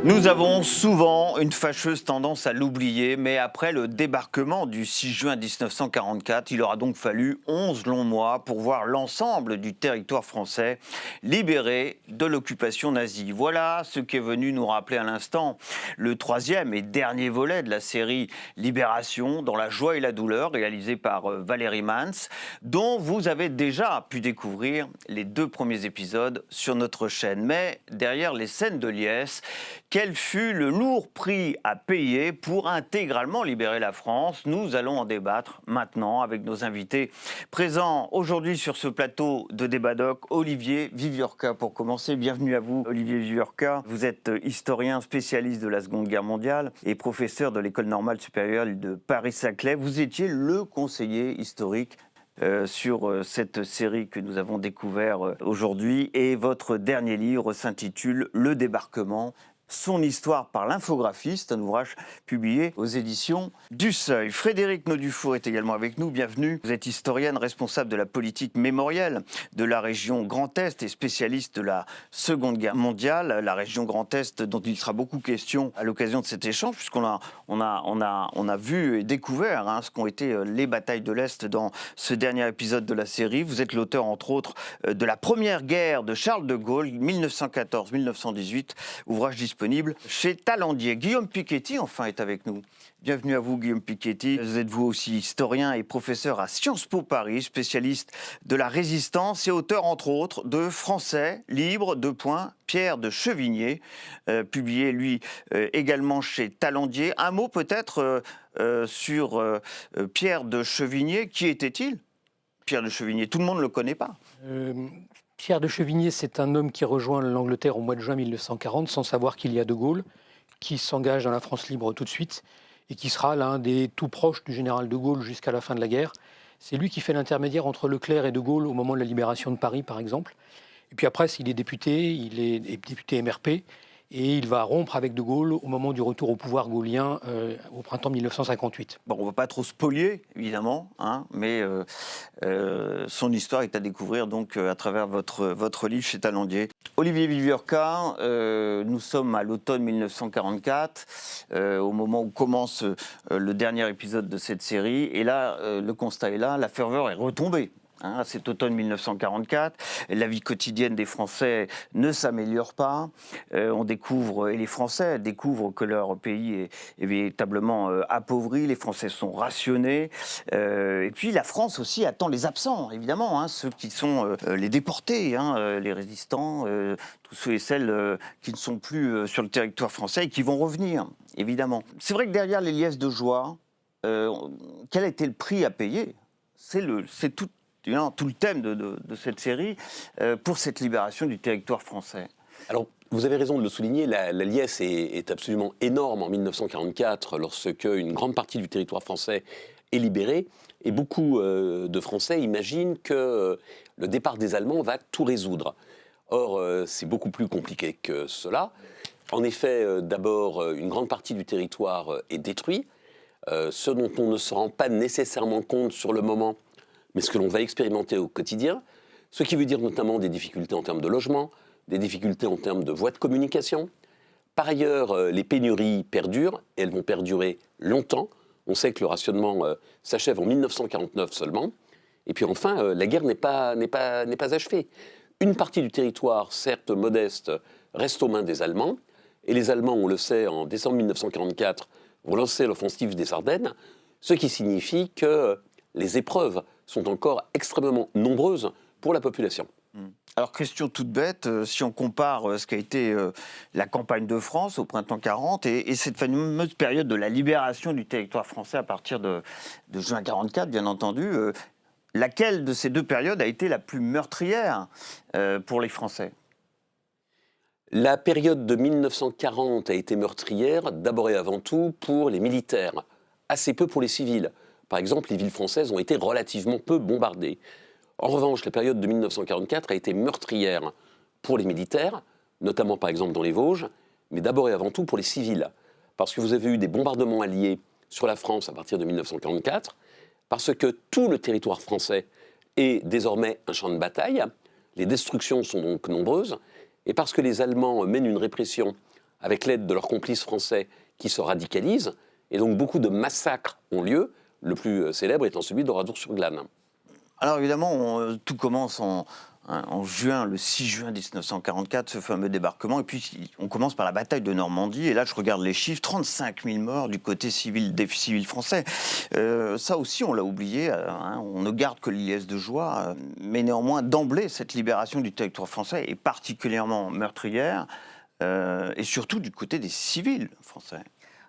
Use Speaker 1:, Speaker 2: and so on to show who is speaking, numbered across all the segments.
Speaker 1: Nous avons souvent une fâcheuse tendance à l'oublier, mais après le débarquement du 6 juin 1944, il aura donc fallu 11 longs mois pour voir l'ensemble du territoire français libéré de l'occupation nazie. Voilà ce qu'est venu nous rappeler à l'instant le troisième et dernier volet de la série Libération, dans la joie et la douleur, réalisé par Valérie Mans, dont vous avez déjà pu découvrir les 2 premiers épisodes sur notre chaîne. Mais derrière les scènes de liesse, quel fut le lourd prix à payer pour intégralement libérer la France? Nous allons en débattre maintenant avec nos invités présents aujourd'hui sur ce plateau de Débat Doc. Olivier Viviorca pour commencer. Bienvenue à vous, Olivier Viviorca. Vous êtes historien spécialiste de la Seconde Guerre mondiale et professeur de l'École normale supérieure de Paris-Saclay. Vous étiez le conseiller historique sur cette série que nous avons découvert aujourd'hui. Et votre dernier livre s'intitule Le débarquement, son histoire par l'infographiste, un ouvrage publié aux éditions du Seuil. Frédéric Naudufour est également avec nous, bienvenue. Vous êtes historienne responsable de la politique mémorielle de la région Grand Est et spécialiste de la Seconde Guerre mondiale. La région Grand Est dont il sera beaucoup question à l'occasion de cet échange, puisqu'on a vu et découvert ce qu'ont été les batailles de l'Est dans ce dernier épisode de la série. Vous êtes l'auteur, entre autres, de la première guerre de Charles de Gaulle, 1914-1918, ouvrage disponible chez Talandier. Guillaume Piketty, enfin, est avec nous. Bienvenue à vous, Guillaume Piketty. Vous êtes vous aussi historien et professeur à Sciences Po Paris, spécialiste de la résistance et auteur, entre autres, de Français libres, Pierre de Chevigné, publié, lui, également chez Talandier. Un mot peut-être sur Pierre de Chevigné. Qui était-il, Pierre de Chevigné? Tout le monde ne le connaît pas.
Speaker 2: Pierre de Chevigné, c'est un homme qui rejoint l'Angleterre au mois de juin 1940, sans savoir qu'il y a De Gaulle, qui s'engage dans la France libre tout de suite, et qui sera l'un des tout proches du général De Gaulle jusqu'à la fin de la guerre. C'est lui qui fait l'intermédiaire entre Leclerc et De Gaulle au moment de la libération de Paris, par exemple. Et puis après, il est député MRP, et il va rompre avec De Gaulle au moment du retour au pouvoir gaullien au printemps 1958.
Speaker 1: Bon, on ne va pas trop spolier, évidemment, mais son histoire est à découvrir donc à travers votre livre chez Talandier. Olivier Viviorca, nous sommes à l'automne 1944, au moment où commence le dernier épisode de cette série, et là, le constat est là, la ferveur est retombée. Cet automne 1944, la vie quotidienne des Français ne s'améliore pas. On découvre, et les Français découvrent que leur pays est véritablement appauvri. Les Français sont rationnés. Et puis la France aussi attend les absents, évidemment, ceux qui sont les déportés, les résistants, tous ceux et celles qui ne sont plus sur le territoire français et qui vont revenir, évidemment. C'est vrai que derrière les liesses de joie, quel a été le prix à payer? C'est tout le thème de cette série pour cette libération du territoire français.
Speaker 3: Alors, vous avez raison de le souligner, la liesse est absolument énorme en 1944, lorsque une grande partie du territoire français est libérée, et beaucoup de Français imaginent que le départ des Allemands va tout résoudre. Or, c'est beaucoup plus compliqué que cela. En effet, d'abord, une grande partie du territoire est détruit, ce dont on ne se rend pas nécessairement compte sur le moment, mais ce que l'on va expérimenter au quotidien, ce qui veut dire notamment des difficultés en termes de logement, des difficultés en termes de voies de communication. Par ailleurs, les pénuries perdurent, et elles vont perdurer longtemps. On sait que le rationnement s'achève en 1949 seulement. Et puis enfin, la guerre n'est pas achevée. Une partie du territoire, certes modeste, reste aux mains des Allemands, et les Allemands, on le sait, en décembre 1944, vont lancer l'offensive des Ardennes, ce qui signifie que les épreuves sont encore extrêmement nombreuses pour la population.
Speaker 1: Alors, question toute bête, si on compare ce qu'a été la campagne de France au printemps 40 et cette fameuse période de la libération du territoire français à partir de juin 44, bien entendu, laquelle de ces 2 périodes a été la plus meurtrière pour les Français?
Speaker 3: La période de 1940 a été meurtrière d'abord et avant tout pour les militaires, assez peu pour les civils. Par exemple, les villes françaises ont été relativement peu bombardées. En revanche, la période de 1944 a été meurtrière pour les militaires, notamment par exemple dans les Vosges, mais d'abord et avant tout pour les civils. Parce que vous avez eu des bombardements alliés sur la France à partir de 1944, parce que tout le territoire français est désormais un champ de bataille, les destructions sont donc nombreuses, et parce que les Allemands mènent une répression avec l'aide de leurs complices français qui se radicalisent. Et donc beaucoup de massacres ont lieu, le plus célèbre étant celui d'Oradour-sur-Glane.
Speaker 1: Alors évidemment, tout commence en juin, le 6 juin 1944, ce fameux débarquement. Et puis on commence par la bataille de Normandie. Et là, je regarde les chiffres, 35 000 morts du côté civil des civils français. Ça aussi, on l'a oublié. On ne garde que l'IS de joie. Mais néanmoins, d'emblée, cette libération du territoire français est particulièrement meurtrière. Et surtout du côté des civils français.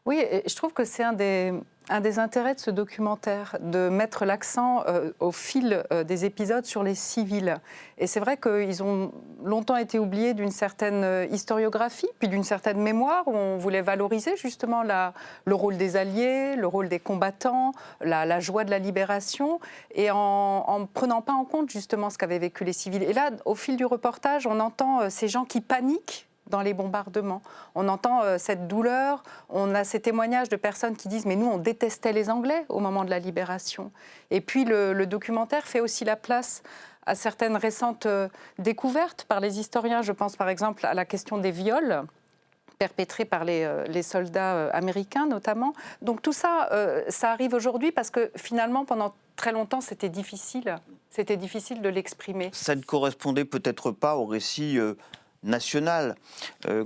Speaker 4: Oui, et je trouve que c'est un des intérêts de ce documentaire, de mettre l'accent au fil des épisodes sur les civils. Et c'est vrai qu'ils ont longtemps été oubliés d'une certaine historiographie, puis d'une certaine mémoire, où on voulait valoriser justement le rôle des alliés, le rôle des combattants, la joie de la libération, et en ne prenant pas en compte justement ce qu'avaient vécu les civils. Et là, au fil du reportage, on entend ces gens qui paniquent dans les bombardements. On entend cette douleur, on a ces témoignages de personnes qui disent « mais nous, on détestait les Anglais au moment de la libération ». Et puis le documentaire fait aussi la place à certaines récentes découvertes par les historiens. Je pense par exemple à la question des viols perpétrés par les soldats américains notamment. Donc tout ça, ça arrive aujourd'hui parce que finalement, pendant très longtemps, c'était difficile de l'exprimer.
Speaker 1: Ça ne correspondait peut-être pas au récit national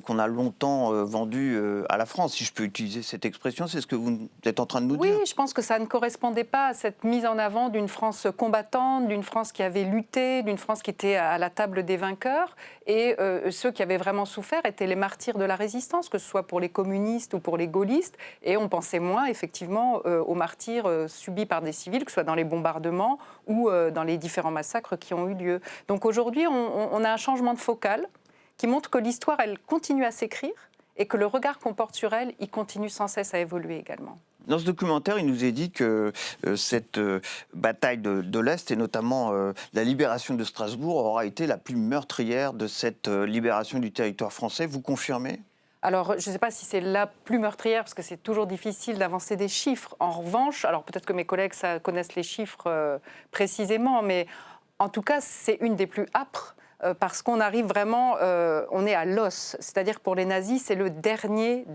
Speaker 1: qu'on a longtemps vendu à la France, si je peux utiliser cette expression. C'est ce que vous êtes en train de nous dire?
Speaker 4: Oui, je pense que ça ne correspondait pas à cette mise en avant d'une France combattante, d'une France qui avait lutté, d'une France qui était à la table des vainqueurs. Et ceux qui avaient vraiment souffert étaient les martyrs de la résistance, que ce soit pour les communistes ou pour les gaullistes. Et on pensait moins, effectivement, aux martyrs subis par des civils, que ce soit dans les bombardements ou dans les différents massacres qui ont eu lieu. Donc aujourd'hui, on a un changement de focale qui montre que l'histoire, elle continue à s'écrire et que le regard qu'on porte sur elle, il continue sans cesse à évoluer également.
Speaker 1: Dans ce documentaire, il nous est dit que cette bataille de l'Est, et notamment la libération de Strasbourg, aura été la plus meurtrière de cette libération du territoire français. Vous confirmez ?
Speaker 4: Alors, je ne sais pas si c'est la plus meurtrière, parce que c'est toujours difficile d'avancer des chiffres. En revanche, alors peut-être que mes collègues connaissent les chiffres précisément, mais en tout cas, c'est une des plus âpres. Parce qu'on arrive vraiment, on est à l'os. C'est-à-dire pour les nazis, c'est le dernier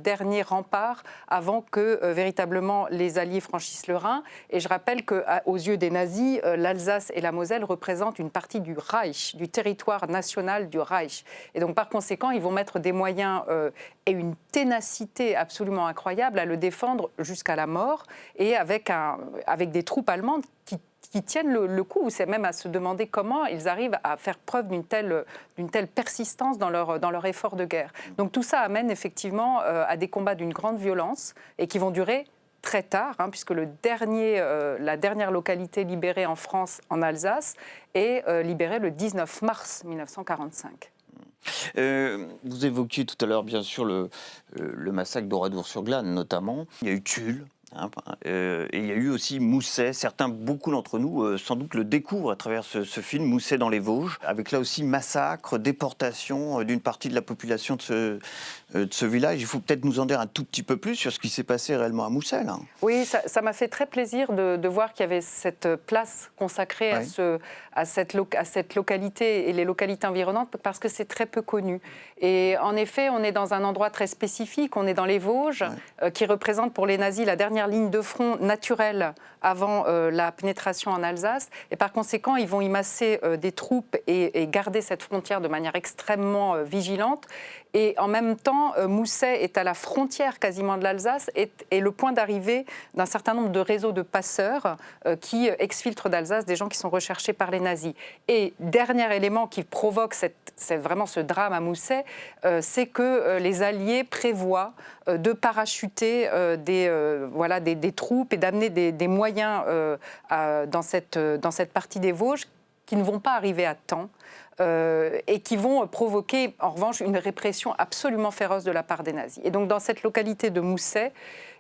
Speaker 4: rempart avant que véritablement les Alliés franchissent le Rhin. Et je rappelle qu'aux yeux des nazis, l'Alsace et la Moselle représentent une partie du Reich, du territoire national du Reich. Et donc par conséquent, ils vont mettre des moyens et une ténacité absolument incroyable à le défendre jusqu'à la mort, et avec des troupes allemandes qui tiennent le coup. C'est même à se demander comment ils arrivent à faire preuve d'une telle persistance dans leur effort de guerre. Donc tout ça amène effectivement à des combats d'une grande violence et qui vont durer très tard, puisque la dernière localité libérée en France, en Alsace, est libérée le 19 mars 1945.
Speaker 1: Vous évoquiez tout à l'heure, bien sûr, le massacre d'Oradour-sur-Glane, notamment. Il y a eu Tulle. Et il y a eu aussi Mousset. Beaucoup d'entre nous, sans doute, le découvrent à travers ce film, Mousset dans les Vosges, avec là aussi massacre, déportation d'une partie de la population de ce village. Il faut peut-être nous en dire un tout petit peu plus sur ce qui s'est passé réellement à Mousset. Là.
Speaker 4: Oui, ça m'a fait très plaisir de voir qu'il y avait cette place consacrée à cette localité et les localités environnantes, parce que c'est très peu connu. Et en effet, on est dans un endroit très spécifique, on est dans les Vosges, qui représente pour les nazis la dernière ligne de front naturelle avant la pénétration en Alsace. Et par conséquent, ils vont y masser des troupes et garder cette frontière de manière extrêmement vigilante. Et en même temps, Mousset est à la frontière quasiment de l'Alsace et le point d'arrivée d'un certain nombre de réseaux de passeurs qui exfiltrent d'Alsace des gens qui sont recherchés par les nazis. Et dernier élément qui provoque vraiment ce drame à Mousset, c'est que les Alliés prévoient de parachuter des troupes et d'amener des moyens dans cette partie des Vosges qui ne vont pas arriver à temps. Et qui vont provoquer, en revanche, une répression absolument féroce de la part des nazis. Et donc, dans cette localité de Mousset,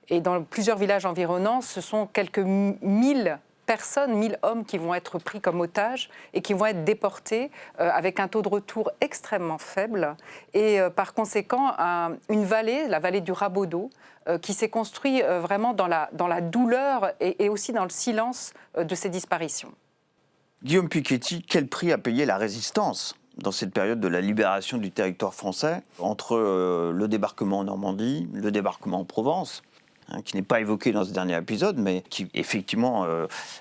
Speaker 4: et dans plusieurs villages environnants, ce sont quelques 1000 personnes, 1000 hommes qui vont être pris comme otages et qui vont être déportés avec un taux de retour extrêmement faible. Et par conséquent, une vallée, la vallée du Rabodeau, qui s'est construite vraiment dans la douleur et aussi dans le silence de ces disparitions.
Speaker 1: Guillaume Piketty, quel prix a payé la résistance dans cette période de la libération du territoire français, entre le débarquement en Normandie, le débarquement en Provence, qui n'est pas évoqué dans ce dernier épisode, mais qui effectivement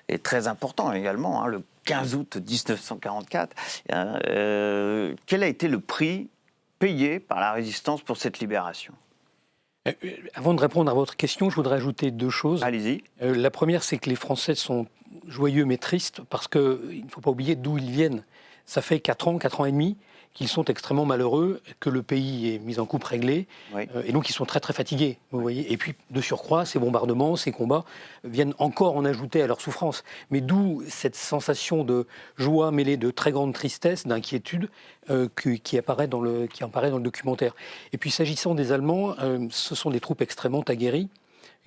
Speaker 1: est très important également, le 15 août 1944. Quel a été le prix payé par la résistance pour cette libération ?
Speaker 2: Avant de répondre à votre question, je voudrais ajouter 2 choses.
Speaker 1: Allez-y.
Speaker 2: La première, c'est que les Français sont joyeux mais tristes parce qu'il ne faut pas oublier d'où ils viennent. Ça fait 4 ans et demi qu'ils sont extrêmement malheureux, que le pays est mis en coupe réglée,
Speaker 1: Oui.
Speaker 2: Et donc ils sont très très fatigués, vous voyez. Et puis de surcroît, ces bombardements, ces combats viennent encore en ajouter à leur souffrance. Mais d'où cette sensation de joie mêlée de très grande tristesse, d'inquiétude qui apparaît dans le documentaire. Et puis s'agissant des Allemands, ce sont des troupes extrêmement aguerries,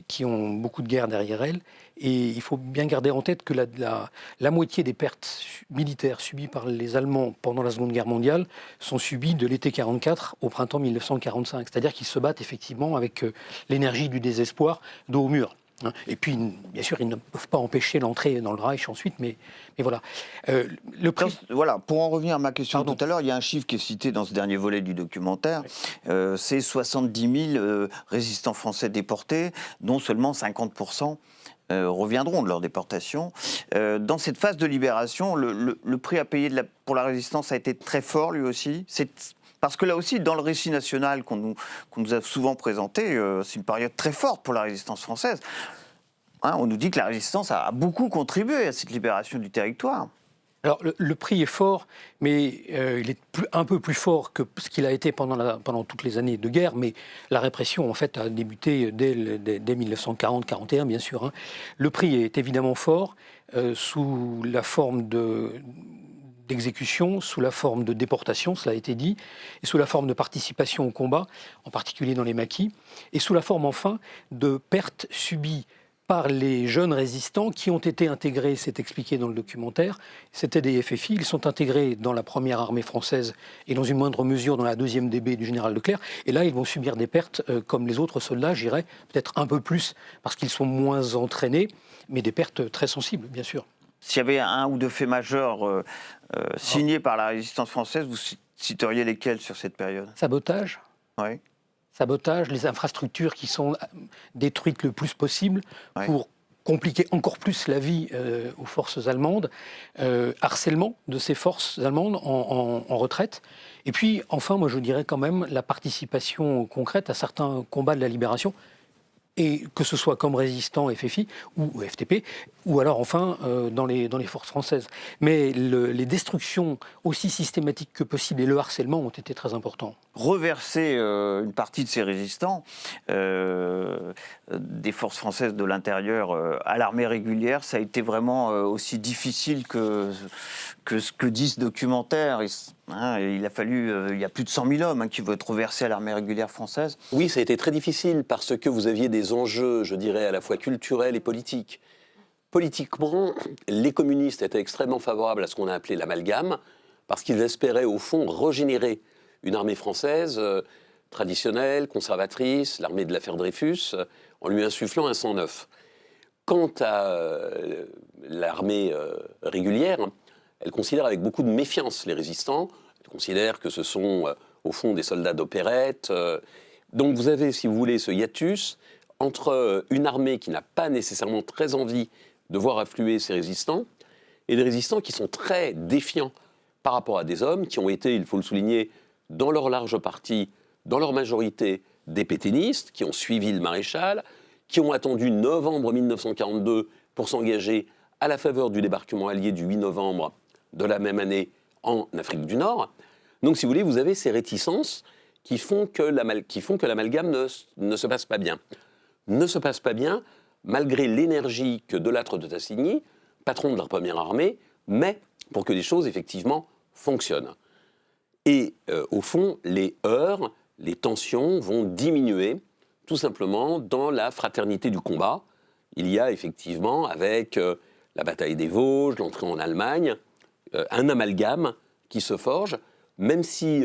Speaker 2: qui ont beaucoup de guerres derrière elles. Et il faut bien garder en tête que la moitié des pertes militaires subies par les Allemands pendant la Seconde Guerre mondiale sont subies de l'été 1944 au printemps 1945. C'est-à-dire qu'ils se battent effectivement avec l'énergie du désespoir, dos au mur. Et puis, bien sûr, ils ne peuvent pas empêcher l'entrée dans le Reich ensuite, mais voilà. Le prix...
Speaker 1: Voilà, pour en revenir à ma question tout à l'heure, il y a un chiffre qui est cité dans ce dernier volet du documentaire. C'est 70 000 résistants français déportés, dont seulement 50% reviendront de leur déportation. Dans cette phase de libération, le prix à payer pour la résistance a été très fort, lui aussi. Parce que là aussi, dans le récit national qu'on nous a souvent présenté, c'est une période très forte pour la résistance française. On nous dit que la résistance a beaucoup contribué à cette libération du territoire.
Speaker 2: Alors, le prix est fort, mais il est un peu plus fort que ce qu'il a été pendant toutes les années de guerre. Mais la répression, en fait, a débuté dès 1940-41, bien sûr. Le prix est évidemment fort, sous la forme d'exécution, sous la forme de déportation, cela a été dit, et sous la forme de participation au combat, en particulier dans les maquis, et sous la forme, enfin, de pertes subies par les jeunes résistants qui ont été intégrés, c'est expliqué dans le documentaire. C'était des FFI, ils sont intégrés dans la première armée française et dans une moindre mesure dans la 2e DB du général Leclerc. Et là, ils vont subir des pertes comme les autres soldats, j'irais peut-être un peu plus, parce qu'ils sont moins entraînés, mais des pertes très sensibles, bien sûr.
Speaker 1: S'il y avait un ou deux faits majeurs signés par la résistance française, vous citeriez lesquels sur cette période ?
Speaker 2: Sabotage.
Speaker 1: Oui.
Speaker 2: Sabotage, les infrastructures qui sont détruites le plus possible pour compliquer encore plus la vie aux forces allemandes, harcèlement de ces forces allemandes en retraite. Et puis, enfin, moi je dirais quand même la participation concrète à certains combats de la libération, et que ce soit comme résistant FFI ou FTP, ou alors enfin dans les forces françaises. Mais les destructions aussi systématiques que possible et le harcèlement ont été très importants.
Speaker 1: Reverser une partie de ces résistants des forces françaises de l'intérieur à l'armée régulière, ça a été vraiment aussi difficile que ce que dit ce documentaire. Il a fallu, il y a plus de 100 000 hommes qui vont être reversés à l'armée régulière française.
Speaker 3: Oui, ça a été très difficile parce que vous aviez des enjeux, je dirais, à la fois culturels et politiques. Politiquement, les communistes étaient extrêmement favorables à ce qu'on a appelé l'amalgame, parce qu'ils espéraient, au fond, régénérer une armée française traditionnelle, conservatrice, l'armée de l'affaire Dreyfus, en lui insufflant un sang neuf. Quant à l'armée régulière, elle considère avec beaucoup de méfiance les résistants. Elle considère que ce sont, au fond, des soldats d'opérette. Donc vous avez, si vous voulez, ce hiatus entre une armée qui n'a pas nécessairement très envie de voir affluer ses résistants, et des résistants qui sont très défiants par rapport à des hommes qui ont été, il faut le souligner, dans leur large partie, dans leur majorité, des pétainistes, qui ont suivi le maréchal, qui ont attendu novembre 1942 pour s'engager à la faveur du débarquement allié du 8 novembre de la même année en Afrique du Nord. Donc, si vous voulez, vous avez ces réticences qui font que l'amalgame ne se passe pas bien. Ne se passe pas bien malgré l'énergie que Delattre de Tassigny, patron de la première armée, met pour que les choses, effectivement, fonctionnent. Et au fond, les heurts, les tensions vont diminuer, tout simplement, dans la fraternité du combat. Il y a effectivement, avec la bataille des Vosges, l'entrée en Allemagne, un amalgame qui se forge, même si,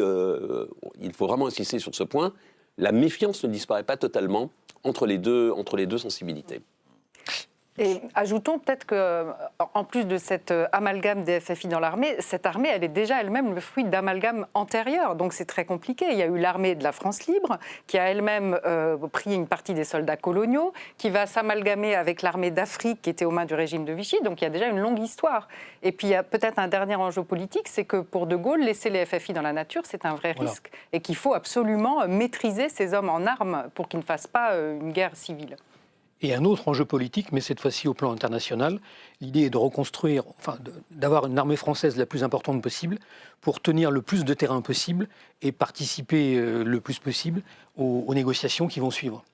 Speaker 3: il faut vraiment insister sur ce point, la méfiance ne disparaît pas totalement entre les deux sensibilités.
Speaker 4: Et ajoutons peut-être qu'en plus de cet amalgame des FFI dans l'armée, cette armée, elle est déjà elle-même le fruit d'amalgames antérieurs. Donc c'est très compliqué. Il y a eu l'armée de la France libre, qui a elle-même pris une partie des soldats coloniaux, qui va s'amalgamer avec l'armée d'Afrique, qui était aux mains du régime de Vichy. Donc il y a déjà une longue histoire. Et puis il y a peut-être un dernier enjeu politique, c'est que pour De Gaulle, laisser les FFI dans la nature, c'est un vrai risque. Et qu'il faut absolument maîtriser ces hommes en armes pour qu'ils ne fassent pas une guerre civile.
Speaker 2: Et un autre enjeu politique, mais cette fois-ci au plan international, l'idée est de reconstruire, d'avoir une armée française la plus importante possible pour tenir le plus de terrain possible et participer le plus possible aux négociations qui vont suivre.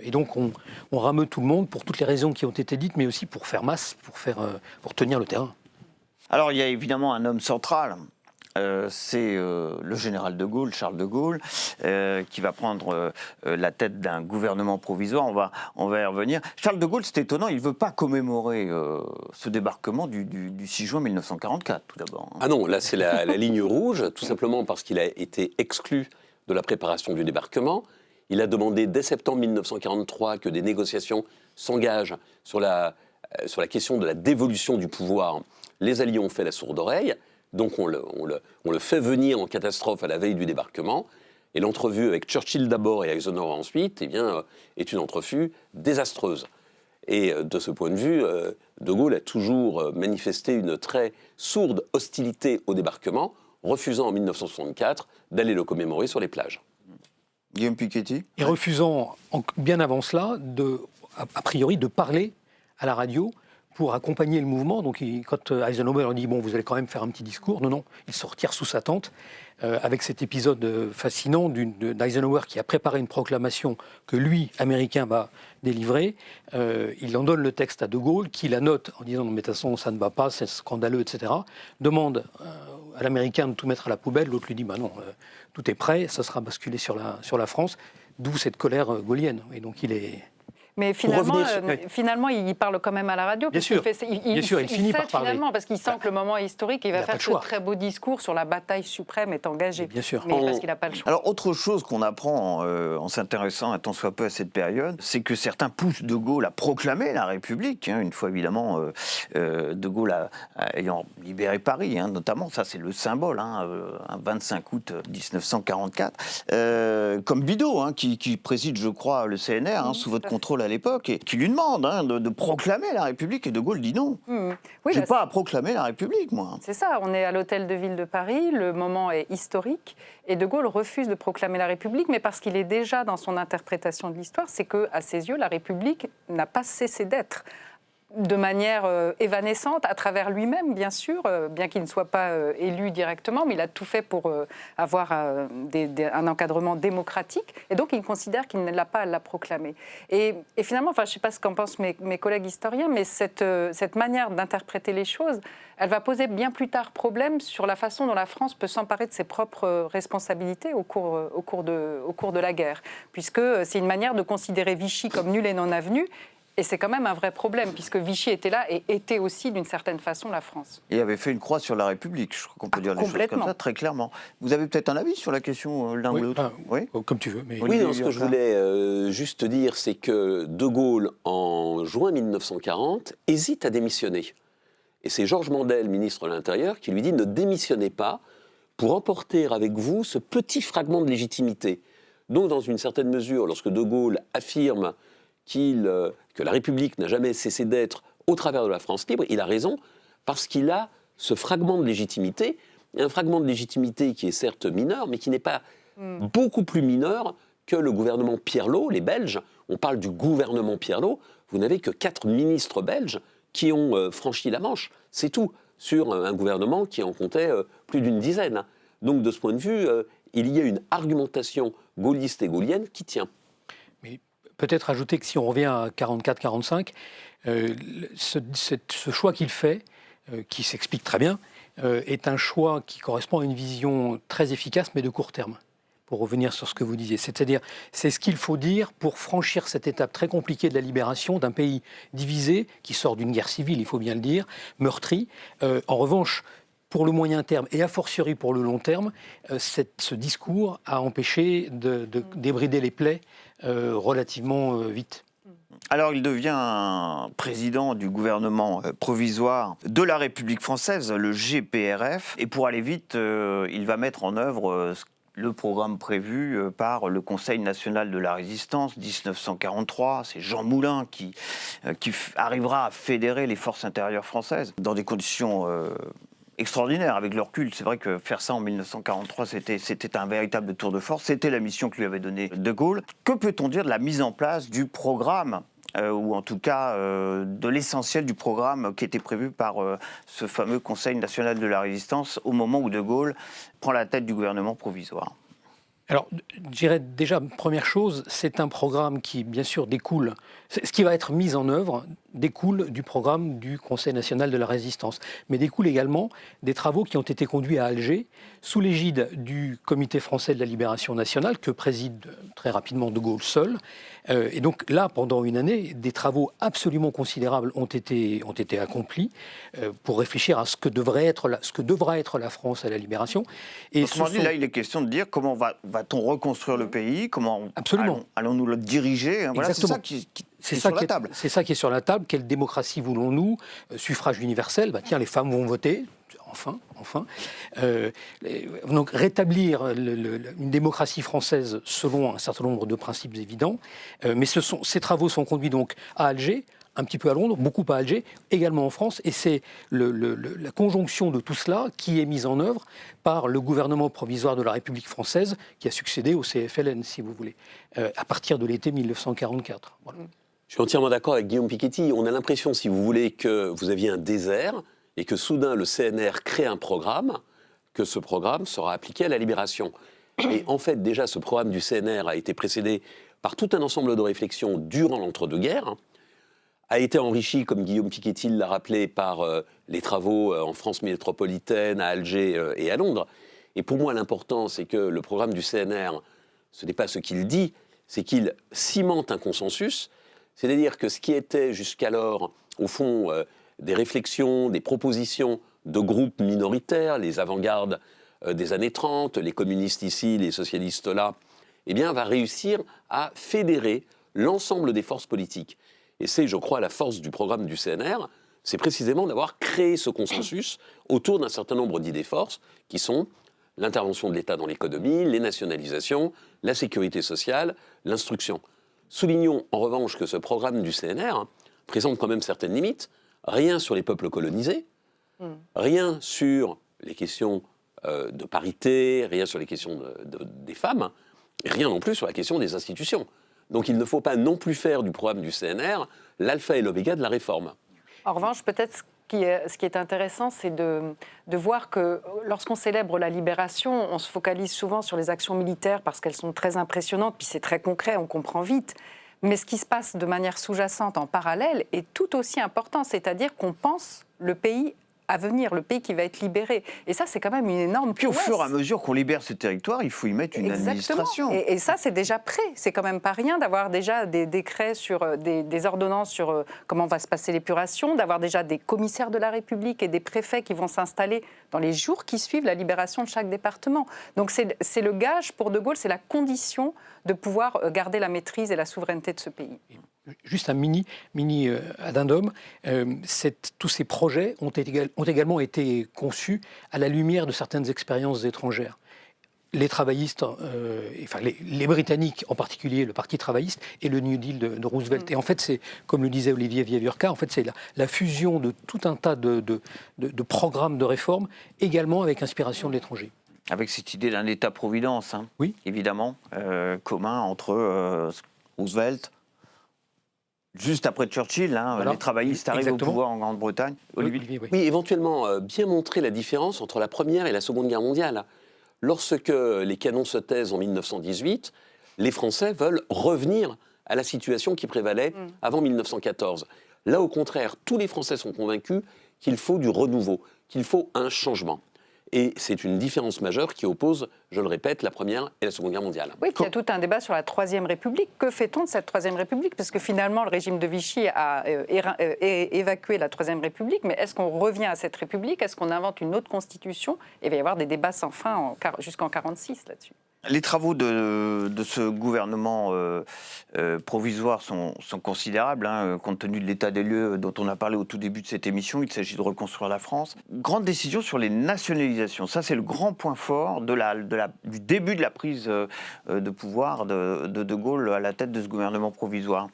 Speaker 2: Et donc on rameut tout le monde pour toutes les raisons qui ont été dites, mais aussi pour faire masse, pour tenir le terrain.
Speaker 1: Alors il y a évidemment un homme central. C'est le général de Gaulle, Charles de Gaulle, qui va prendre la tête d'un gouvernement provisoire. On va y revenir. Charles de Gaulle, c'est étonnant, il ne veut pas commémorer ce débarquement du 6 juin 1944, tout d'abord.
Speaker 3: Ah non, là c'est la ligne rouge, tout simplement parce qu'il a été exclu de la préparation du débarquement. Il a demandé dès septembre 1943 que des négociations s'engagent sur la question de la dévolution du pouvoir. Les Alliés ont fait la sourde oreille. Donc on le fait venir en catastrophe à la veille du débarquement. Et l'entrevue avec Churchill d'abord et Eisenhower ensuite est une entrevue désastreuse. Et de ce point de vue, De Gaulle a toujours manifesté une très sourde hostilité au débarquement, refusant en 1964 d'aller le commémorer sur les plages.
Speaker 1: Guillaume Piketty ?
Speaker 2: Et refusant, bien avant cela, a priori, de parler à la radio pour accompagner le mouvement. Donc quand Eisenhower leur dit « bon, vous allez quand même faire un petit discours », non, il se retire sous sa tente, avec cet épisode fascinant d'Eisenhower qui a préparé une proclamation que lui, Américain, va délivrer. Il en donne le texte à De Gaulle, qui la note en disant « non, mais de toute façon, ça ne va pas, c'est scandaleux, etc. » Demande à l'Américain de tout mettre à la poubelle, l'autre lui dit « bah non, tout est prêt, ça sera basculé sur la France », d'où cette colère gaulienne. Et donc il est...
Speaker 4: Mais finalement, il parle quand même à la radio.
Speaker 2: Bien sûr, il finit par parler.
Speaker 4: Finalement, parce qu'il sent que le moment est historique et il va faire ce très beau discours sur la bataille suprême est engagée.
Speaker 2: Bien sûr.
Speaker 4: Mais parce qu'il n'a pas le choix.
Speaker 1: Alors, autre chose qu'on apprend en s'intéressant un tant soit peu à cette période, c'est que certains poussent De Gaulle à proclamer la République. Une fois, évidemment, De Gaulle ayant libéré Paris, notamment, ça c'est le symbole, un 25 août 1944, comme Bidault, qui préside, je crois, le CNR, sous votre contrôle à l'époque, et qui lui demande de proclamer la République, et De Gaulle dit non. Oui, je n'ai pas à proclamer la République, moi.
Speaker 4: C'est ça, on est à l'hôtel de ville de Paris, le moment est historique, et De Gaulle refuse de proclamer la République, mais parce qu'il est déjà dans son interprétation de l'histoire, c'est qu'à ses yeux, la République n'a pas cessé d'être. De manière évanescente, à travers lui-même, bien sûr, bien qu'il ne soit pas élu directement, mais il a tout fait pour avoir un encadrement démocratique, et donc il considère qu'il n'a pas à la proclamer. Et finalement, je ne sais pas ce qu'en pensent mes collègues historiens, mais cette manière d'interpréter les choses, elle va poser bien plus tard problème sur la façon dont la France peut s'emparer de ses propres responsabilités au cours de la guerre, puisque c'est une manière de considérer Vichy comme nul et non avenu. Et c'est quand même un vrai problème, puisque Vichy était là et était aussi, d'une certaine façon, la France.
Speaker 1: Et avait fait une croix sur la République, je crois qu'on peut dire les choses comme ça, très clairement. Vous avez peut-être un avis sur la question, l'un ou l'autre ?
Speaker 2: Oui, comme tu veux. Mais...
Speaker 3: Oui, ce que je voulais juste dire, c'est que De Gaulle, en juin 1940, hésite à démissionner. Et c'est Georges Mandel, ministre de l'Intérieur, qui lui dit « ne démissionnez pas pour emporter avec vous ce petit fragment de légitimité ». Donc, dans une certaine mesure, lorsque De Gaulle affirme que la République n'a jamais cessé d'être au travers de la France libre, il a raison, parce qu'il a ce fragment de légitimité, un fragment de légitimité qui est certes mineur, mais qui n'est pas beaucoup plus mineur que le gouvernement Pierlot, les Belges. On parle du gouvernement Pierlot, vous n'avez que 4 ministres belges qui ont franchi la Manche, c'est tout, sur un gouvernement qui en comptait plus d'une dizaine. Donc de ce point de vue, il y a une argumentation gaulliste et gaullienne qui tient.
Speaker 2: Peut-être ajouter que si on revient à 44-45, ce choix qu'il fait, qui s'explique très bien, est un choix qui correspond à une vision très efficace, mais de court terme, pour revenir sur ce que vous disiez. C'est-à-dire, c'est ce qu'il faut dire pour franchir cette étape très compliquée de la libération d'un pays divisé, qui sort d'une guerre civile, il faut bien le dire, meurtri. En revanche, pour le moyen terme et a fortiori pour le long terme, ce discours a empêché de débrider les plaies relativement vite.
Speaker 1: Alors, il devient président du gouvernement provisoire de la République française, le GPRF. Et pour aller vite, il va mettre en œuvre le programme prévu par le Conseil national de la résistance 1943. C'est Jean Moulin qui arrivera à fédérer les forces intérieures françaises dans des conditions extraordinaire avec le recul. C'est vrai que faire ça en 1943, c'était un véritable tour de force. C'était la mission que lui avait donnée De Gaulle. Que peut-on dire de la mise en place du programme ou en tout cas de l'essentiel du programme qui était prévu par ce fameux Conseil national de la résistance au moment où De Gaulle prend la tête du gouvernement provisoire?
Speaker 2: Alors, je dirais déjà, première chose, c'est un programme qui, bien sûr, découle. Ce qui va être mis en œuvre découle du programme du Conseil national de la résistance, mais découle également des travaux qui ont été conduits à Alger, sous l'égide du Comité français de la libération nationale, que préside très rapidement De Gaulle seul. Et donc là, pendant une année, des travaux absolument considérables ont été accomplis pour réfléchir à ce que devra être la France à la libération. Et
Speaker 1: autrement dit, là, il est question de dire comment va-t-on reconstruire le pays, comment allons-nous le diriger, hein, voilà, c'est ça qui est sur la table.
Speaker 2: C'est ça qui est sur la table. Quelle démocratie voulons-nous? Suffrage universel, tiens, les femmes vont voter. Enfin. Donc rétablir une démocratie française selon un certain nombre de principes évidents. Mais ces travaux sont conduits donc à Alger, un petit peu à Londres, beaucoup à Alger, également en France. Et c'est la conjonction de tout cela qui est mise en œuvre par le gouvernement provisoire de la République française, qui a succédé au CFLN, si vous voulez, à partir de l'été 1944. Voilà.
Speaker 3: Je suis entièrement d'accord avec Guillaume Piketty. On a l'impression, si vous voulez, que vous aviez un désert et que soudain le CNR crée un programme, que ce programme sera appliqué à la libération. Et en fait, déjà, ce programme du CNR a été précédé par tout un ensemble de réflexions durant l'entre-deux-guerres, a été enrichi, comme Guillaume Piketty l'a rappelé, par les travaux en France métropolitaine, à Alger et à Londres. Et pour moi, l'important, c'est que le programme du CNR, ce n'est pas ce qu'il dit, c'est qu'il cimente un consensus. C'est-à-dire que ce qui était jusqu'alors, au fond, des réflexions, des propositions de groupes minoritaires, les avant-gardes des années 30, les communistes ici, les socialistes là, eh bien, va réussir à fédérer l'ensemble des forces politiques. Et c'est, je crois, la force du programme du CNR, c'est précisément d'avoir créé ce consensus autour d'un certain nombre d'idées forces qui sont l'intervention de l'État dans l'économie, les nationalisations, la sécurité sociale, l'instruction. Soulignons en revanche que ce programme du CNR présente quand même certaines limites. Rien sur les peuples colonisés, rien sur les questions de parité, rien sur les questions des femmes, et rien non plus sur la question des institutions. Donc il ne faut pas non plus faire du programme du CNR l'alpha et l'oméga de la réforme.
Speaker 4: En revanche, peut-être ce qui est intéressant, c'est de voir que lorsqu'on célèbre la libération, on se focalise souvent sur les actions militaires parce qu'elles sont très impressionnantes, puis c'est très concret, on comprend vite. Mais ce qui se passe de manière sous-jacente en parallèle est tout aussi important, c'est-à-dire qu'on pense le pays à venir, le pays qui va être libéré. Et ça, c'est quand même une énorme
Speaker 1: Puis au fur et à mesure qu'on libère ces territoires, il faut y mettre une administration.
Speaker 4: Et ça, c'est déjà prêt. C'est quand même pas rien d'avoir déjà des décrets sur des ordonnances sur comment va se passer l'épuration, d'avoir déjà des commissaires de la République et des préfets qui vont s'installer dans les jours qui suivent la libération de chaque département. Donc c'est le gage pour De Gaulle, c'est la condition de pouvoir garder la maîtrise et la souveraineté de ce pays.
Speaker 2: Juste un mini addendum, tous ces projets ont également été conçus à la lumière de certaines expériences étrangères. Les travaillistes, les Britanniques en particulier, le Parti travailliste et le New Deal de Roosevelt. Et en fait, c'est, comme le disait Olivier Viaviurca, en fait, c'est la fusion de tout un tas de programmes de réforme, également avec inspiration de l'étranger.
Speaker 1: Avec cette idée d'un État-providence, hein,
Speaker 2: oui.
Speaker 1: Évidemment, commun entre Roosevelt. Juste après Churchill, voilà. Les travaillistes arrivent au pouvoir en Grande-Bretagne.
Speaker 2: Olivier,
Speaker 3: oui, éventuellement, bien montrer la différence entre la Première et la Seconde Guerre mondiale. Lorsque les canons se taisent en 1918, les Français veulent revenir à la situation qui prévalait avant 1914. Là, au contraire, tous les Français sont convaincus qu'il faut du renouveau, qu'il faut un changement. Et c'est une différence majeure qui oppose, je le répète, la Première et la Seconde Guerre mondiale.
Speaker 4: Oui, il y a tout un débat sur la Troisième République. Que fait-on de cette Troisième République? Parce que finalement, le régime de Vichy a évacué la Troisième République. Mais est-ce qu'on revient à cette République? Est-ce qu'on invente une autre constitution? Il va y avoir des débats sans fin jusqu'en 1946 là-dessus.
Speaker 1: Les travaux de ce gouvernement provisoire sont considérables, hein, compte tenu de l'état des lieux dont on a parlé au tout début de cette émission. Il s'agit de reconstruire la France. Grande décision sur les nationalisations. Ça, c'est le grand point fort du début de la prise de pouvoir de Gaulle à la tête de ce gouvernement provisoire.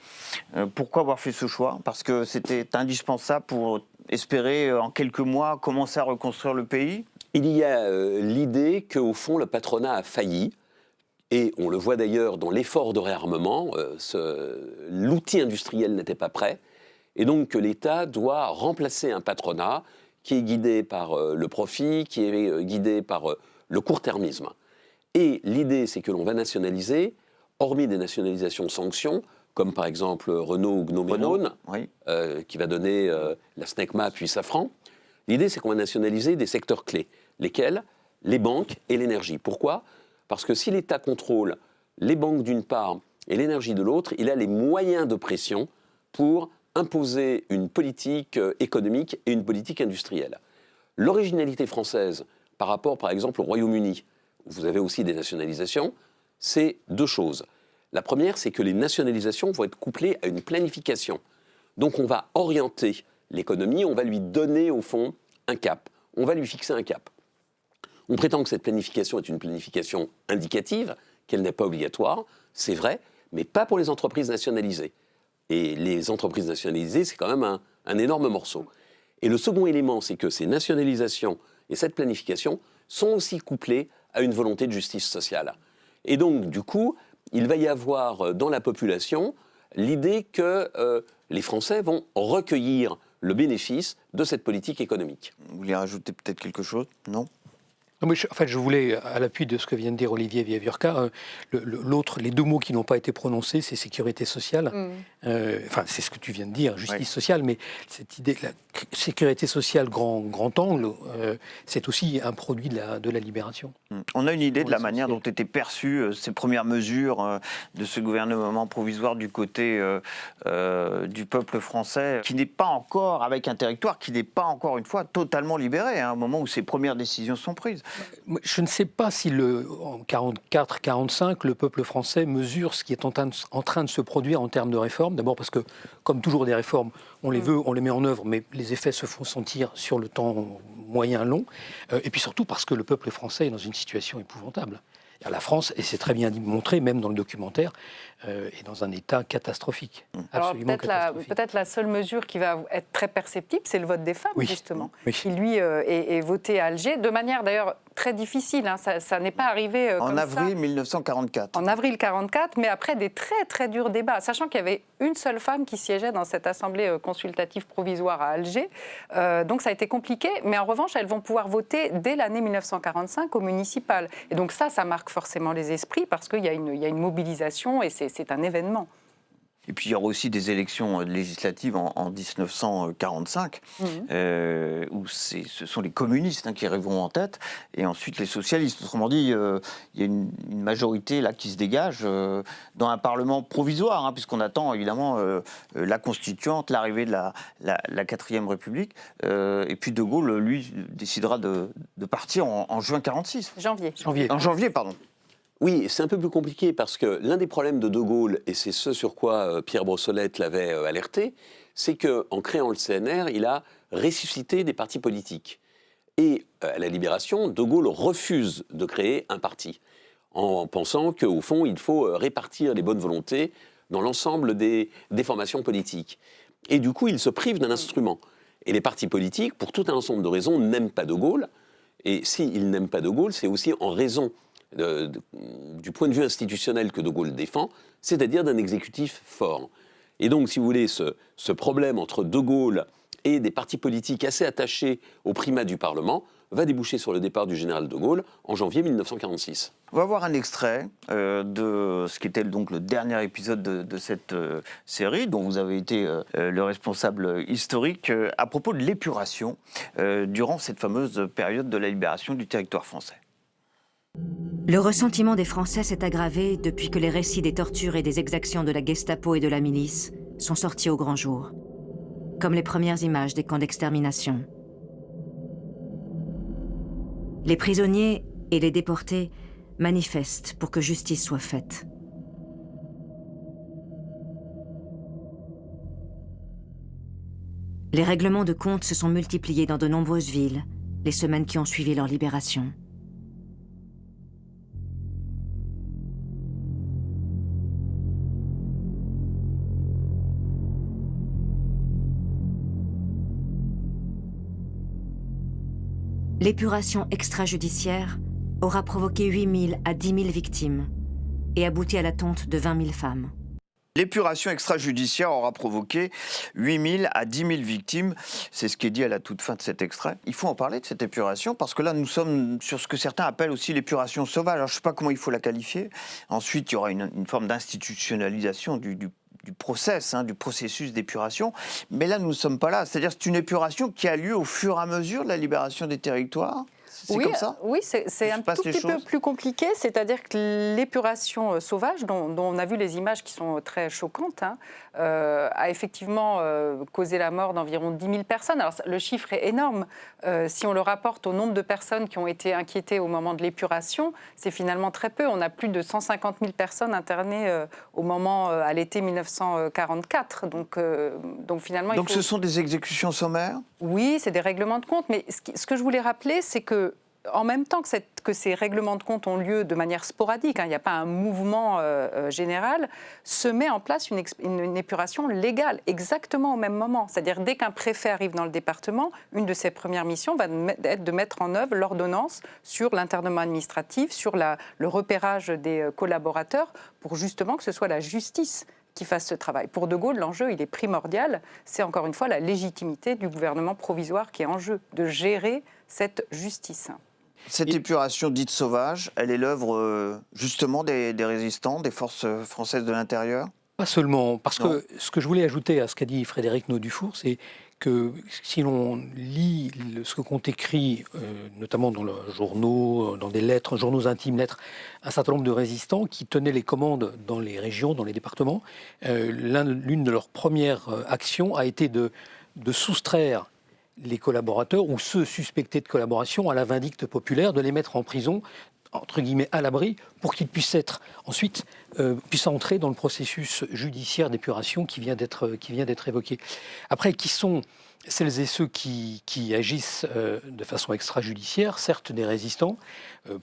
Speaker 1: Pourquoi avoir fait ce choix? Parce que c'était indispensable pour espérer, en quelques mois, commencer à reconstruire le pays.
Speaker 3: Il y a l'idée qu'au fond, le patronat a failli. Et on le voit d'ailleurs dans l'effort de réarmement, l'outil industriel n'était pas prêt, et donc que l'État doit remplacer un patronat qui est guidé par le profit, qui est guidé par le court-termisme. Et l'idée, c'est que l'on va nationaliser, hormis des nationalisations sanctions, comme par exemple Renault ou Gnome, oui. Qui va donner la SNECMA puis Safran. L'idée, c'est qu'on va nationaliser des secteurs clés, lesquels? Les banques et l'énergie. Pourquoi? Parce que si l'État contrôle les banques d'une part et l'énergie de l'autre, il a les moyens de pression pour imposer une politique économique et une politique industrielle. L'originalité française par rapport, par exemple, au Royaume-Uni, où vous avez aussi des nationalisations, c'est deux choses. La première, c'est que les nationalisations vont être couplées à une planification. Donc on va orienter l'économie, on va lui donner au fond un cap, on va lui fixer un cap. On prétend que cette planification est une planification indicative, qu'elle n'est pas obligatoire, c'est vrai, mais pas pour les entreprises nationalisées. Et les entreprises nationalisées, c'est quand même un énorme morceau. Et le second élément, c'est que ces nationalisations et cette planification sont aussi couplées à une volonté de justice sociale. Et donc, du coup, il va y avoir dans la population l'idée que les Français vont recueillir le bénéfice de cette politique économique.
Speaker 1: Vous voulez rajouter peut-être quelque chose? Non?
Speaker 2: Non, mais je voulais, à l'appui de ce que vient de dire Olivier Viaviurca, les deux mots qui n'ont pas été prononcés, c'est sécurité sociale. C'est ce que tu viens de dire, justice sociale, mais cette idée de la sécurité sociale grand angle, c'est aussi un produit de la libération.
Speaker 1: On a une idée de la manière dont étaient perçues ces premières mesures de ce gouvernement provisoire du côté du peuple français, qui n'est pas encore, avec un territoire qui n'est pas encore une fois totalement libéré, au moment où ces premières décisions sont prises.
Speaker 2: Je ne sais pas si en 44-45, le peuple français mesure ce qui est en train de se produire en termes de réformes. D'abord parce que, comme toujours des réformes, on les veut, on les met en œuvre, mais les effets se font sentir sur le temps moyen-long. Et puis surtout parce que le peuple français est dans une situation épouvantable. La France, et c'est très bien montré, même dans le documentaire, est dans un état catastrophique. Absolument catastrophique.
Speaker 4: Peut-être la seule mesure qui va être très perceptible, c'est le vote des femmes, justement, qui lui est voté à Alger, de manière d'ailleurs très difficile. Ça n'est pas arrivé comme ça.
Speaker 1: En avril 1944.
Speaker 4: En avril 1944, mais après des très très durs débats, sachant qu'il y avait une seule femme qui siégeait dans cette assemblée consultative provisoire à Alger. Donc ça a été compliqué, mais en revanche, elles vont pouvoir voter dès l'année 1945 au municipal. Et donc ça marque forcément les esprits parce qu'il y a une mobilisation et c'est un événement.
Speaker 1: Et puis il y aura aussi des élections législatives en 1945, où ce sont les communistes qui arriveront en tête, et ensuite les socialistes. Autrement dit, il y a une majorité là qui se dégage dans un Parlement provisoire, puisqu'on attend évidemment la Constituante, l'arrivée de la 4e République. Et puis De Gaulle, lui, décidera de partir en juin 1946. En janvier, pardon.
Speaker 3: Oui, c'est un peu plus compliqué parce que l'un des problèmes de Gaulle, et c'est ce sur quoi Pierre Brossolette l'avait alerté, c'est qu'en créant le CNR, il a ressuscité des partis politiques. Et à la Libération, De Gaulle refuse de créer un parti, en pensant qu'au fond, il faut répartir les bonnes volontés dans l'ensemble des formations politiques. Et du coup, il se prive d'un instrument. Et les partis politiques, pour tout un ensemble de raisons, n'aiment pas De Gaulle. Et s'ils n'aiment pas De Gaulle, c'est aussi en raison du point de vue institutionnel que De Gaulle défend, c'est-à-dire d'un exécutif fort. Et donc, si vous voulez, ce problème entre De Gaulle et des partis politiques assez attachés au primat du Parlement va déboucher sur le départ du général De Gaulle en janvier 1946.
Speaker 1: On va voir un extrait de ce qui était donc le dernier épisode de cette série, dont vous avez été le responsable historique, à propos de l'épuration durant cette fameuse période de la libération du territoire français.
Speaker 5: Le ressentiment des Français s'est aggravé depuis que les récits des tortures et des exactions de la Gestapo et de la milice sont sortis au grand jour, comme les premières images des camps d'extermination. Les prisonniers et les déportés manifestent pour que justice soit faite. Les règlements de compte se sont multipliés dans de nombreuses villes, les semaines qui ont suivi leur libération. L'épuration extrajudiciaire aura provoqué 8 000 à 10 000 victimes et abouti à la tonte de 20 000 femmes.
Speaker 1: L'épuration extrajudiciaire aura provoqué 8 000 à 10 000 victimes. C'est ce qui est dit à la toute fin de cet extrait. Il faut en parler de cette épuration parce que là, nous sommes sur ce que certains appellent aussi l'épuration sauvage. Alors, je ne sais pas comment il faut la qualifier. Ensuite, il y aura une forme d'institutionnalisation du process, du processus d'épuration. Mais là, nous ne sommes pas là. C'est-à-dire que c'est une épuration qui a lieu au fur et à mesure de la libération des territoires. C'est
Speaker 4: oui,
Speaker 1: comme ça ?
Speaker 4: Oui, c'est un tout petit peu plus compliqué. C'est-à-dire que l'épuration sauvage, dont on a vu les images qui sont très choquantes, a effectivement causé la mort d'environ 10 000 personnes. Alors, le chiffre est énorme. Si on le rapporte au nombre de personnes qui ont été inquiétées au moment de l'épuration, c'est finalement très peu. On a plus de 150 000 personnes internées au moment, à l'été 1944. Donc finalement...
Speaker 1: Donc ce sont des exécutions sommaires ?
Speaker 4: Oui, c'est des règlements de compte. Mais ce que je voulais rappeler, c'est que en même temps que ces règlements de compte ont lieu de manière sporadique, il n'y a pas un mouvement général, se met en place une épuration légale, exactement au même moment. C'est-à-dire, dès qu'un préfet arrive dans le département, une de ses premières missions va être de mettre en œuvre l'ordonnance sur l'internement administratif, sur le repérage des collaborateurs, pour justement que ce soit la justice qui fasse ce travail. Pour De Gaulle, l'enjeu, il est primordial. C'est encore une fois la légitimité du gouvernement provisoire qui est en jeu, de gérer cette justice.
Speaker 1: Cette épuration dite sauvage, elle est l'œuvre justement des résistants, des forces françaises de l'intérieur ?
Speaker 2: Pas seulement, parce que ce que je voulais ajouter à ce qu'a dit Frédéric Naudufour, c'est que si l'on lit ce que qu'ont écrit, notamment dans les journaux, dans des lettres, journaux intimes, lettres, un certain nombre de résistants qui tenaient les commandes dans les régions, dans les départements, l'une de leurs premières actions a été de soustraire les collaborateurs ou ceux suspectés de collaboration à la vindicte populaire, de les mettre en prison, entre guillemets à l'abri, pour qu'ils puissent être ensuite puissent entrer dans le processus judiciaire d'épuration qui vient d'être évoqué. Après, qui sont celles et ceux qui agissent de façon extrajudiciaire, certes des résistants,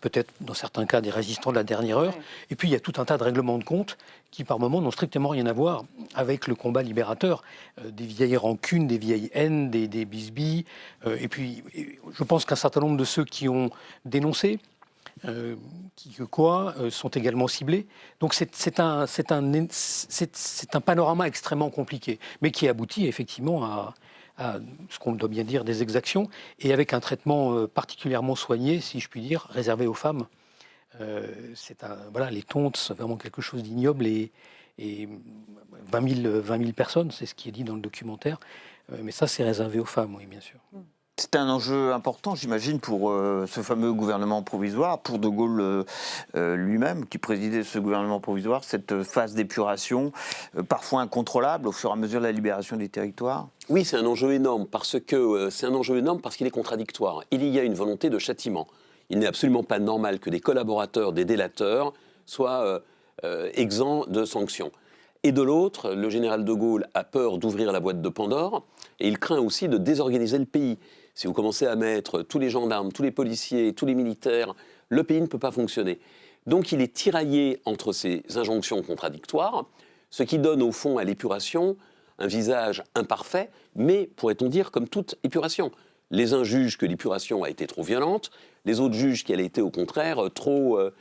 Speaker 2: peut-être dans certains cas des résistants de la dernière heure, et puis il y a tout un tas de règlements de compte qui par moments n'ont strictement rien à voir avec le combat libérateur, des vieilles rancunes, des vieilles haines, des bisbilles, et puis je pense qu'un certain nombre de ceux qui ont dénoncé, sont également ciblés. Donc c'est un panorama extrêmement compliqué, mais qui aboutit effectivement à ce qu'on doit bien dire des exactions, et avec un traitement particulièrement soigné, si je puis dire, réservé aux femmes. Les tontes, c'est vraiment quelque chose d'ignoble, et 20 000 personnes, c'est ce qui est dit dans le documentaire, mais ça c'est réservé aux femmes, oui, bien sûr.
Speaker 1: C'est un enjeu important, j'imagine, pour ce fameux gouvernement provisoire, pour De Gaulle lui-même, qui présidait ce gouvernement provisoire, cette phase d'épuration, parfois incontrôlable au fur et à mesure de la libération des territoires.
Speaker 3: Oui, c'est un enjeu énorme, parce qu'il est contradictoire. Il y a une volonté de châtiment. Il n'est absolument pas normal que des collaborateurs, des délateurs, soient exempts de sanctions. Et de l'autre, le général de Gaulle a peur d'ouvrir la boîte de Pandore, et il craint aussi de désorganiser le pays. Si vous commencez à mettre tous les gendarmes, tous les policiers, tous les militaires, le pays ne peut pas fonctionner. Donc il est tiraillé entre ces injonctions contradictoires, ce qui donne au fond à l'épuration un visage imparfait, mais pourrait-on dire comme toute épuration. Les uns jugent que l'épuration a été trop violente, les autres jugent qu'elle a été au contraire trop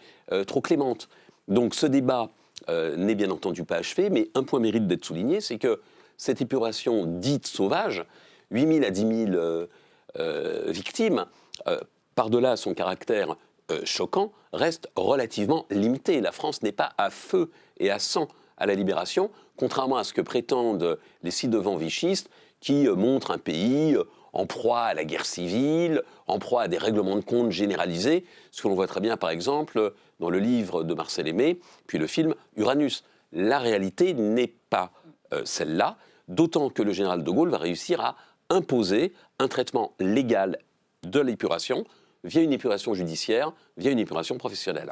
Speaker 3: clémente. Donc ce débat n'est bien entendu pas achevé, mais un point mérite d'être souligné, c'est que cette épuration dite sauvage, 8 000 à 10 000 victimes, par-delà son caractère choquant, reste relativement limitée. La France n'est pas à feu et à sang à la libération, contrairement à ce que prétendent les ci-devant vichistes, qui montrent un pays en proie à la guerre civile, en proie à des règlements de compte généralisés, ce que l'on voit très bien, par exemple, dans le livre de Marcel Aimé, puis le film Uranus. La réalité n'est pas celle-là, d'autant que le général de Gaulle va réussir à imposer un traitement légal de l'épuration via une épuration judiciaire, via une épuration professionnelle.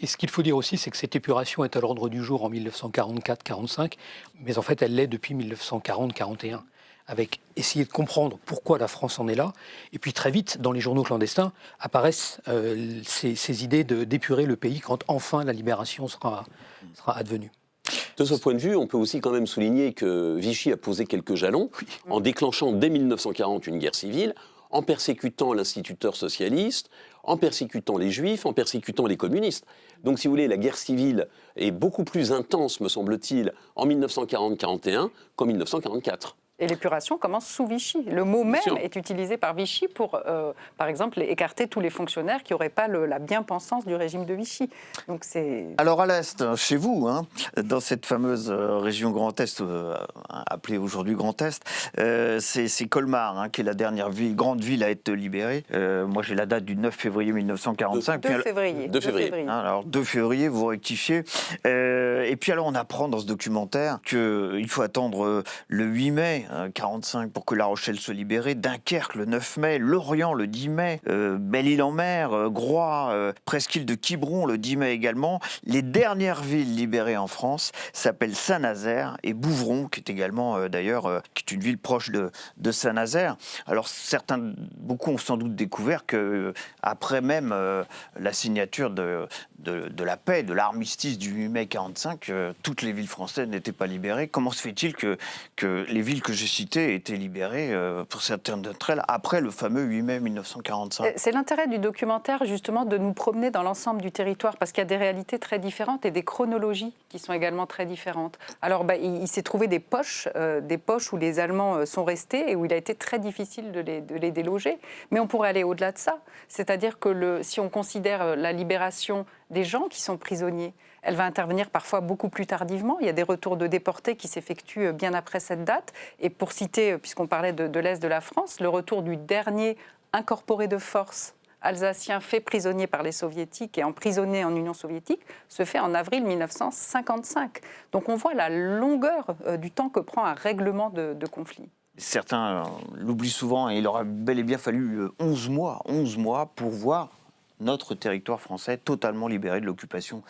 Speaker 2: Et ce qu'il faut dire aussi, c'est que cette épuration est à l'ordre du jour en 1944-45, mais en fait, elle l'est depuis 1940-41, avec essayer de comprendre pourquoi la France en est là. Et puis très vite, dans les journaux clandestins, apparaissent ces idées d'épurer le pays quand enfin la libération sera advenue.
Speaker 3: De ce point de vue, on peut aussi quand même souligner que Vichy a posé quelques jalons en déclenchant dès 1940 une guerre civile, en persécutant l'instituteur socialiste, en persécutant les juifs, en persécutant les communistes. Donc si vous voulez, la guerre civile est beaucoup plus intense, me semble-t-il, en 1940-41 qu'en 1944.
Speaker 4: Et l'épuration commence sous Vichy. Le mot même
Speaker 3: sûr.
Speaker 4: est utilisé par Vichy pour, par exemple, écarter tous les fonctionnaires qui n'auraient pas la bien-pensance du régime de Vichy. Donc c'est...
Speaker 1: Alors à l'Est, chez vous, dans cette fameuse région Grand Est, appelée aujourd'hui Grand Est, c'est Colmar, qui est la dernière grande ville à être libérée. Moi j'ai la date du 9 février 1945.
Speaker 4: 2 février.
Speaker 3: 2 février.
Speaker 1: Alors 2 février, vous rectifiez. Et puis alors on apprend dans ce documentaire qu'il faut attendre le 8 mai 45 pour que La Rochelle soit libérée, Dunkerque le 9 mai, Lorient le 10 mai, Belle-Île-en-Mer, Groix, presqu'île de Quiberon le 10 mai également. Les dernières villes libérées en France s'appellent Saint-Nazaire et Bouvron, qui est également d'ailleurs qui est une ville proche de Saint-Nazaire. Alors beaucoup ont sans doute découvert que après même la signature de la paix, de l'armistice du 8 mai 45, toutes les villes françaises n'étaient pas libérées. Comment se fait-il que les villes que j'ai citées aient été libérées, pour certaines d'entre elles, après le fameux 8 mai 1945 ?
Speaker 4: C'est l'intérêt du documentaire, justement, de nous promener dans l'ensemble du territoire, parce qu'il y a des réalités très différentes et des chronologies qui sont également très différentes. Alors, il s'est trouvé des poches où les Allemands sont restés et où il a été très difficile de les déloger. Mais on pourrait aller au-delà de ça. C'est-à-dire que si on considère la libération des gens qui sont prisonniers, elle va intervenir parfois beaucoup plus tardivement. Il y a des retours de déportés qui s'effectuent bien après cette date. Et pour citer, puisqu'on parlait de l'Est de la France, le retour du dernier incorporé de force alsacien fait prisonnier par les soviétiques et emprisonné en Union soviétique se fait en avril 1955. Donc on voit la longueur du temps que prend un règlement de conflit.
Speaker 1: Certains l'oublient souvent, et il aura bel et bien fallu 11 mois pour voir notre territoire français totalement libéré de l'occupation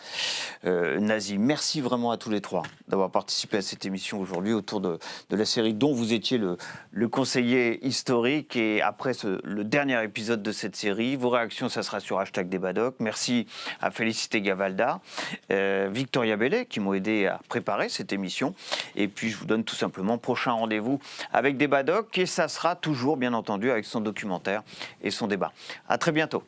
Speaker 1: nazie. Merci vraiment à tous les trois d'avoir participé à cette émission aujourd'hui autour de la série dont vous étiez le conseiller historique. Et après le dernier épisode de cette série, vos réactions, ça sera sur #Débadoc. Merci à Félicité Gavalda, Victoria Bellet qui m'ont aidé à préparer cette émission. Et puis je vous donne tout simplement prochain rendez-vous avec Débadoc, et ça sera toujours bien entendu avec son documentaire et son débat. À très bientôt.